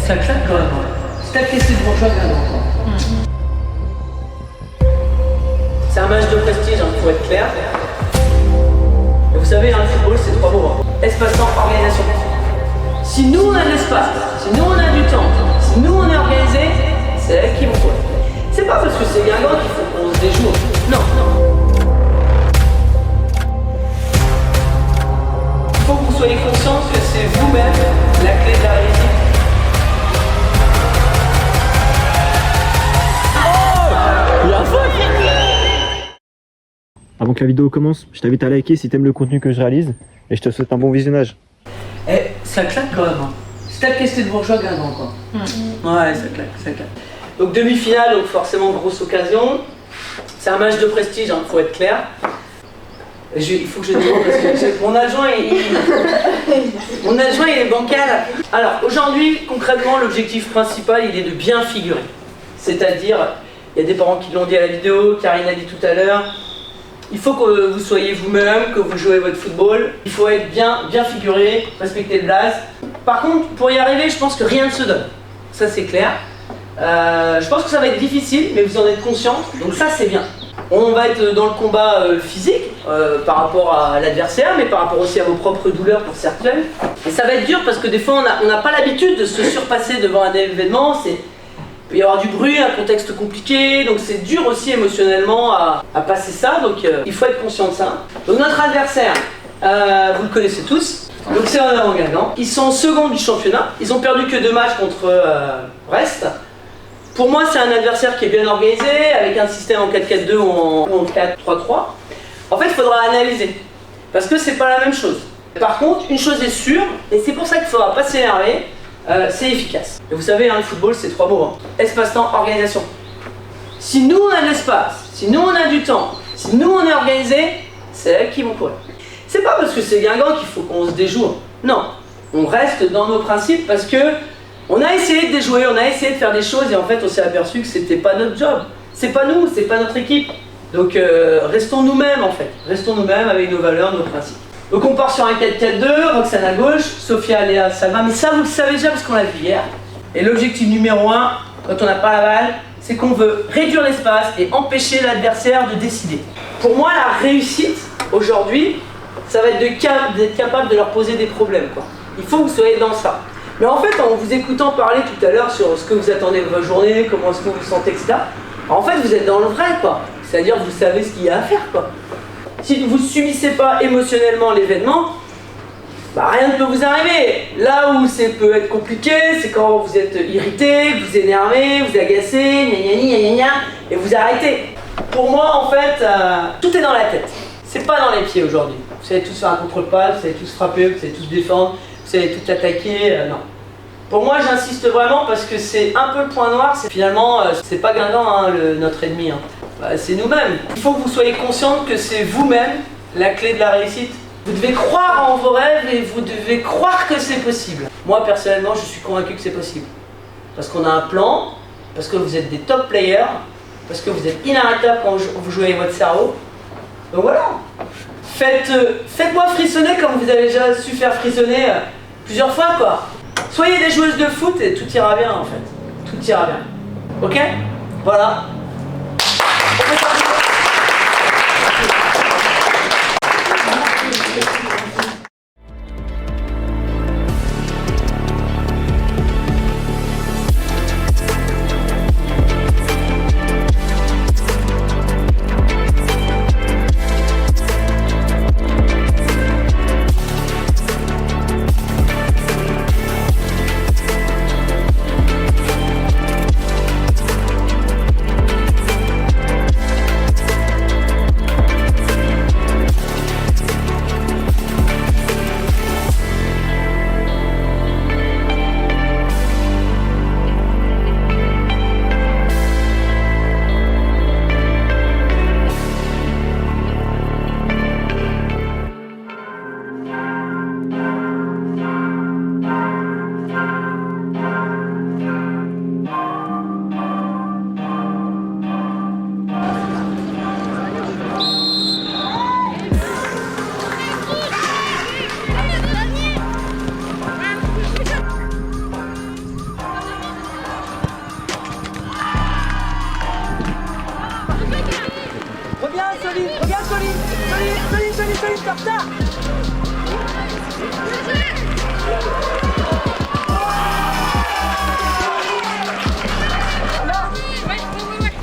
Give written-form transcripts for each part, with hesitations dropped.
ça claque quand même. C'est ta question de bourgeois encore. C'est un match de prestige, hein, pour être clair. Et vous savez, le football, c'est 3 mots. Espace-temps, organisation. Si nous on a de l'espace, si nous on a du temps, si nous on est organisé, c'est elles qui vont jouer. C'est pas parce que c'est Guingamp qu'il faut qu'on se déjoue. Non. Il faut que vous soyez conscients que c'est vous-même la clé de la réussite. Avant que la vidéo commence, je t'invite à liker si t'aimes le contenu que je réalise et je te souhaite un bon visionnage. Eh, ça claque quand même. C'est ta question de bourgeois Guingamp quoi. Ouais, ça claque, ça claque. Donc demi-finale, donc forcément grosse occasion. C'est un match de prestige, hein, faut être clair. Il faut que je demande parce que mon adjoint il est bancal. Alors aujourd'hui, concrètement, l'objectif principal il est de bien figurer. C'est-à-dire, il y a des parents qui l'ont dit à la vidéo, Karine l'a dit tout à l'heure. Il faut que vous soyez vous-même, que vous jouez votre football. Il faut être bien figuré, respecter le blaze. Par contre, pour y arriver, je pense que rien ne se donne. Ça c'est clair. Je pense que ça va être difficile, mais vous en êtes conscient. Donc ça c'est bien. On va être dans le combat physique par rapport à l'adversaire, mais par rapport aussi à vos propres douleurs pour certaines. Et ça va être dur parce que des fois on n'a pas l'habitude de se surpasser devant un événement. Il peut y avoir du bruit, un contexte compliqué, donc c'est dur aussi émotionnellement à passer ça, donc il faut être conscient de ça. Donc notre adversaire, vous le connaissez tous, donc c'est en Guingamp. Ils sont second du championnat, ils ont perdu que 2 matchs contre Brest. Pour moi c'est un adversaire qui est bien organisé, avec un système en 4-4-2 ou en 4-3-3. En fait il faudra analyser, parce que c'est pas la même chose. Par contre, une chose est sûre, et c'est pour ça qu'il ne faudra pas s'énerver, c'est efficace. Et vous savez, le football, c'est 3 mots. Espace-temps, organisation. Si nous, on a de l'espace, si nous, on a du temps, si nous, on est organisé, c'est elles qui vont courir. C'est pas parce que c'est Guingamp qu'il faut qu'on se déjoue. Non, on reste dans nos principes parce que on a essayé de déjouer, on a essayé de faire des choses et en fait, on s'est aperçu que c'était pas notre job. C'est pas nous, c'est pas notre équipe. Donc, restons nous-mêmes en fait. Restons nous-mêmes avec nos valeurs, nos principes. Donc on part sur un 4-4-2, Roxane à gauche, Sophia, Léa, Salma, mais ça vous le savez déjà parce qu'on l'a vu hier. Et l'objectif numéro 1, quand on n'a pas la balle, c'est qu'on veut réduire l'espace et empêcher l'adversaire de décider. Pour moi, la réussite, aujourd'hui, ça va être d'être capable de leur poser des problèmes, quoi. Il faut que vous soyez dans ça. Mais en fait, en vous écoutant parler tout à l'heure sur ce que vous attendez de votre journée, comment est-ce que vous vous sentez, etc., en fait, vous êtes dans le vrai, quoi. C'est-à-dire, vous savez ce qu'il y a à faire, quoi. Si vous ne subissez pas émotionnellement l'événement, bah rien ne peut vous arriver. Là où ça peut être compliqué, c'est quand vous êtes irrité, vous énervez, vous agacez, gna, et vous arrêtez. Pour moi, en fait, tout est dans la tête. C'est pas dans les pieds aujourd'hui. Vous savez tous faire un contre-pas, vous savez tous frapper, vous savez tous défendre, vous savez tout attaquer, non. Pour moi, j'insiste vraiment parce que c'est un peu le point noir. Finalement, c'est pas Guingamp, hein, notre ennemi. Hein. C'est nous-mêmes. Il faut que vous soyez conscients que c'est vous-même la clé de la réussite. Vous devez croire en vos rêves et vous devez croire que c'est possible. Moi, personnellement, je suis convaincu que c'est possible. Parce qu'on a un plan, parce que vous êtes des top players, parce que vous êtes inarrêtables quand vous jouez avec votre cerveau. Donc voilà. Faites-moi frissonner comme vous avez déjà su faire frissonner plusieurs fois, quoi. Soyez des joueuses de foot et tout ira bien, en fait. Tout ira bien. Ok? Voilà.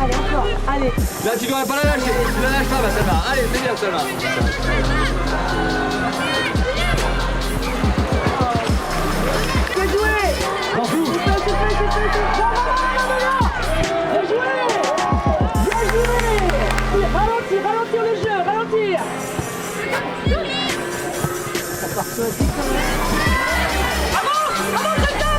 Allez, encore, allez. Là, tu devrais pas la lâcher. Tu la lâches pas, Salma. Allez, c'est bien, Salma. Bien joué. M'en fous. Bien joué. Bien joué. Ralentir le jeu, ralentir. Ça part sur la petite quand même. Avance, Delta,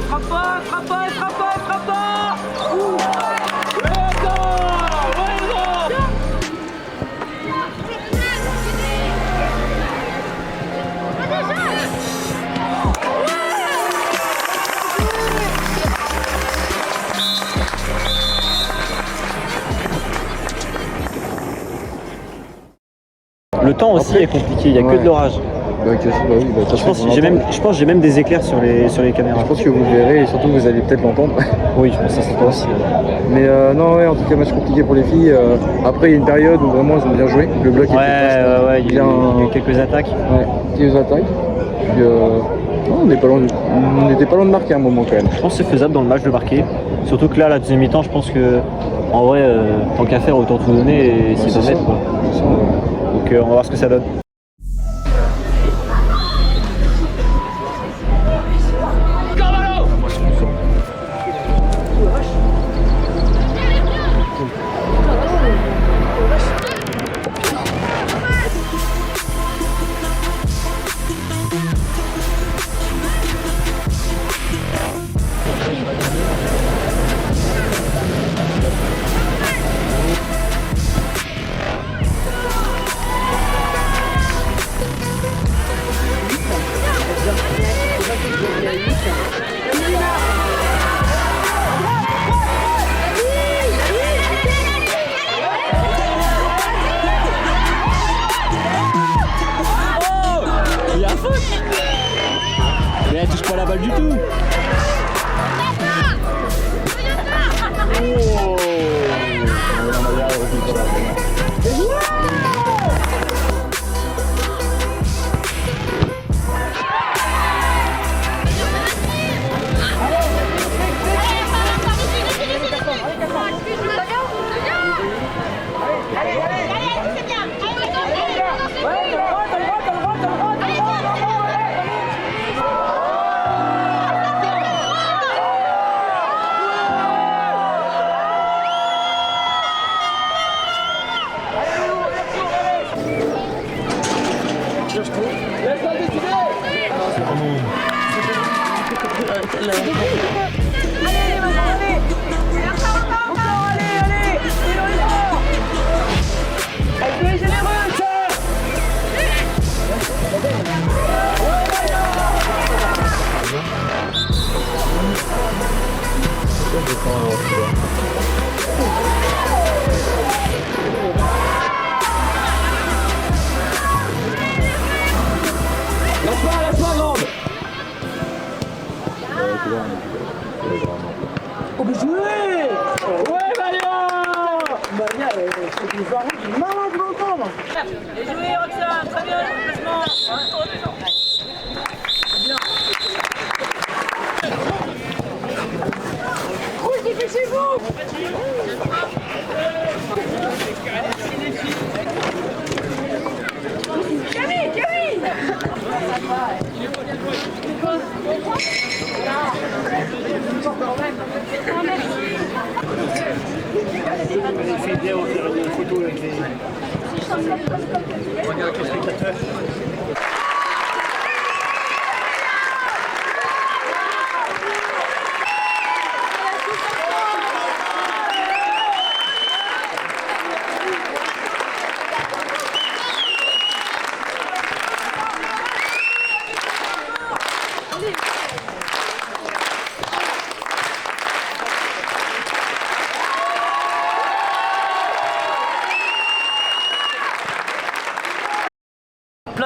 Frappe pas. Le temps aussi Après- est compliqué, il n'y a que Ouais. de l'orage. Bah, de toute Je façon, pense on que j'ai l'entend. même des éclairs sur les caméras. Je pense que vous le verrez et surtout vous allez peut-être l'entendre. Oui, je pense que ça se passe. Mais non, ouais, en tout cas, match compliqué pour les filles. Après, il y a une période où vraiment elles ont bien joué. Le bloc Ouais, était il y a eu quelques attaques. Ouais, quelques attaques. Puis, non, on n'était pas loin de marquer à un moment quand même. Je pense que c'est faisable dans le match de marquer. Surtout que là, la deuxième mi-temps, je pense que en vrai, tant qu'à faire, autant tout donner et s'y c'est remettre, ça. quoi. C'est ça, ouais. Donc on va voir ce que ça donne. Mais elle touche pas la balle du tout. Oh, bien joué. Ouais, Malia, c'est des varons du malade longtemps. Bien joué, Roxane, très bien, complètement. Rouge, dépêchez-vous. Camille.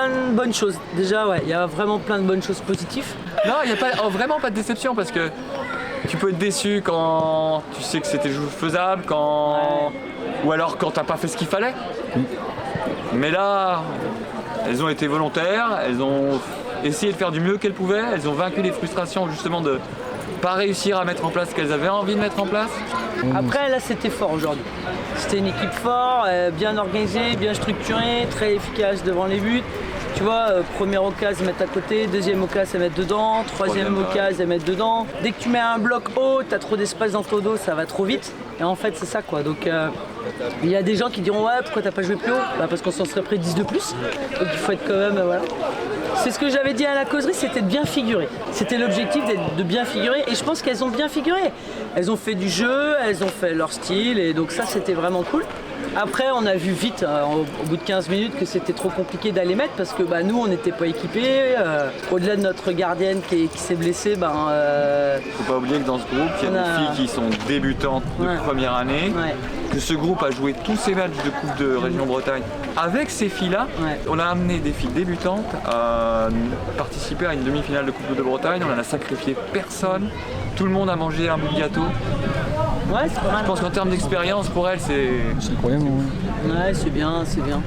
plein de bonnes choses. Déjà, ouais, il y a vraiment plein de bonnes choses positives. Non, il n'y a pas, vraiment pas de déception parce que tu peux être déçu quand tu sais que c'était faisable, ou alors quand t'as pas fait ce qu'il fallait. Mais là, elles ont été volontaires, elles ont essayé de faire du mieux qu'elles pouvaient, elles ont vaincu les frustrations justement de pas réussir à mettre en place ce qu'elles avaient envie de mettre en place. Après, là, c'était fort aujourd'hui. C'était une équipe forte, bien organisée, bien structurée, très efficace devant les buts. Tu vois, première occasion, mettre à côté, deuxième occasion, mettre dedans, troisième occasion, mettre dedans. Dès que tu mets un bloc haut, tu as trop d'espace dans ton dos, ça va trop vite. Et en fait, c'est ça quoi. Donc, il y a des gens qui diront, ouais, pourquoi t'as pas joué plus haut? Bah, parce qu'on s'en serait pris 10 de plus. Donc, il faut être quand même, voilà. C'est ce que j'avais dit à la causerie, c'était de bien figurer. C'était l'objectif de bien figurer et je pense qu'elles ont bien figuré. Elles ont fait du jeu, elles ont fait leur style et donc ça c'était vraiment cool. Après on a vu vite, au bout de 15 minutes, que c'était trop compliqué d'aller mettre parce que nous on n'était pas équipés. Au-delà de notre gardienne qui s'est blessée, Faut pas oublier que dans ce groupe, il y a des filles qui sont débutantes de première année. Ouais. Que ce groupe a joué tous ses matchs de Coupe de Région Bretagne. Avec ces filles-là, on a amené des filles débutantes à participer à une demi-finale de Coupe de Bretagne. On en a sacrifié personne. Tout le monde a mangé un bout de gâteau. Ouais, c'est pas mal. Je pense qu'en termes d'expérience, pour elles, c'est incroyable. Ouais, c'est bien, c'est bien.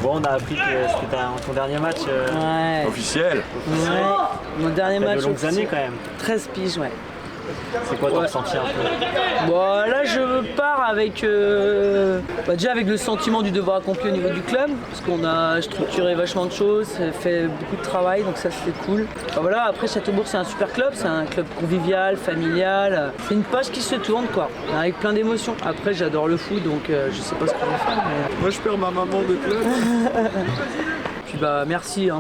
Bon, on a appris que c'était ton dernier match. Ouais. officiel. Ouais. Mon dernier T'as match. de longues années quand même. 13 piges, ouais. C'est quoi ton ressenti un peu? Bon, là je pars avec déjà avec le sentiment du devoir accompli au niveau du club, parce qu'on a structuré vachement de choses, fait beaucoup de travail, donc ça c'était cool. Enfin, voilà, après Châteaubourg c'est un super club, c'est un club convivial, familial, c'est une page qui se tourne quoi, avec plein d'émotions. Après j'adore le foot, donc je sais pas ce qu'on va faire. Mais... Moi je perds ma maman de club. Puis merci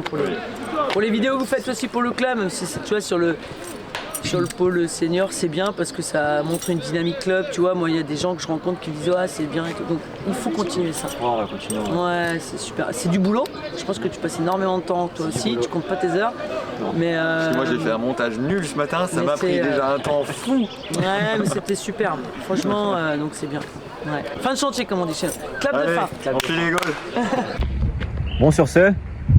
pour les vidéos que vous faites aussi pour le club, même si c'est, tu vois, sur le pôle senior, c'est bien parce que ça montre une dynamique club, tu vois. Moi, il y a des gens que je rencontre qui me disent c'est bien et tout. Donc, il faut continuer ça. Ouais, on va continuer. Ouais, c'est super. C'est du boulot. Je pense que tu passes énormément de temps, toi aussi. Tu comptes pas tes heures. Mais Parce que moi, j'ai fait un montage nul ce matin, ça m'a pris déjà un temps fou. Ouais, mais c'était superbe. Franchement, donc c'est bien. Ouais. Fin de chantier, comme on dit. Clap de fin. On fait les goals. Bon, sur ce,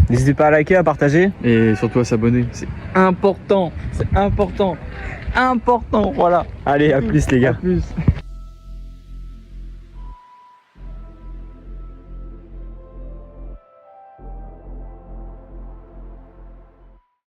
n'hésitez pas à liker, à partager. Et surtout à s'abonner. C'est important. C'est important. Important, voilà. Allez, à plus les gars. À plus.